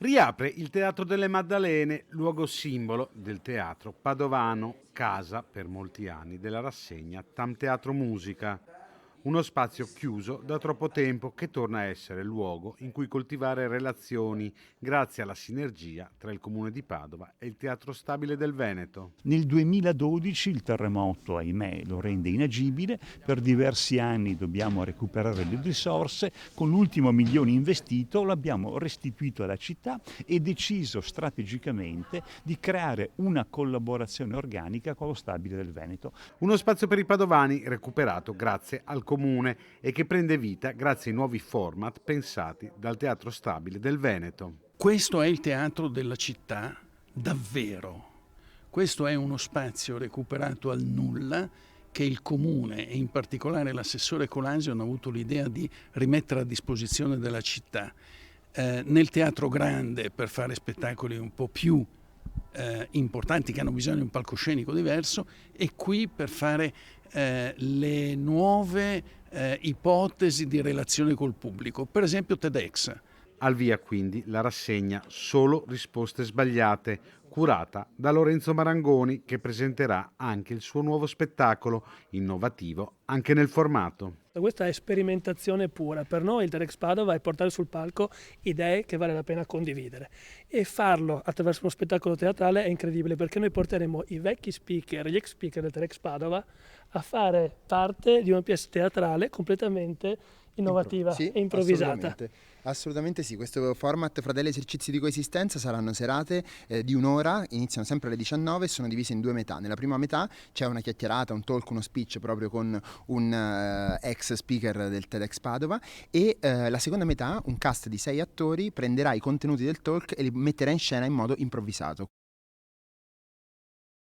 Riapre il Teatro delle Maddalene, luogo simbolo del teatro padovano, casa per molti anni della rassegna Tam Teatro Musica. Uno spazio chiuso da troppo tempo che torna a essere luogo in cui coltivare relazioni grazie alla sinergia tra il Comune di Padova e il Teatro Stabile del Veneto. Nel 2012 il terremoto, ahimè, lo rende inagibile, per diversi anni dobbiamo recuperare le risorse, con l'ultimo milione investito l'abbiamo restituito alla città e deciso strategicamente di creare una collaborazione organica con lo Stabile del Veneto. Uno spazio per i padovani recuperato grazie al Comune e che prende vita grazie ai nuovi format pensati dal Teatro Stabile del Veneto. Questo è il teatro della città, davvero. Questo è uno spazio recuperato al nulla che il Comune e in particolare l'assessore Colasio hanno avuto l'idea di rimettere a disposizione della città. Nel teatro grande per fare spettacoli un po' più importanti che hanno bisogno di un palcoscenico diverso e qui per fare le nuove ipotesi di relazione col pubblico, per esempio TEDx. Al via quindi la rassegna Solo risposte sbagliate, curata da Lorenzo Marangoni, che presenterà anche il suo nuovo spettacolo, innovativo anche nel formato. Questa è sperimentazione pura. Per noi il TEDx Padova è portare sul palco idee che vale la pena condividere e farlo attraverso uno spettacolo teatrale è incredibile, perché noi porteremo i vecchi speaker, gli ex speaker del TEDx Padova a fare parte di una pièce teatrale completamente innovativa Sì, e improvvisata. Assolutamente sì, questo format fra degli esercizi di coesistenza saranno serate di un'ora, iniziano sempre alle 19 e sono divise in due metà. Nella prima metà c'è una chiacchierata, un talk, uno speech proprio con un ex speaker del TEDx Padova e la seconda metà, un cast di 6 attori, prenderà i contenuti del talk e li metterà in scena in modo improvvisato.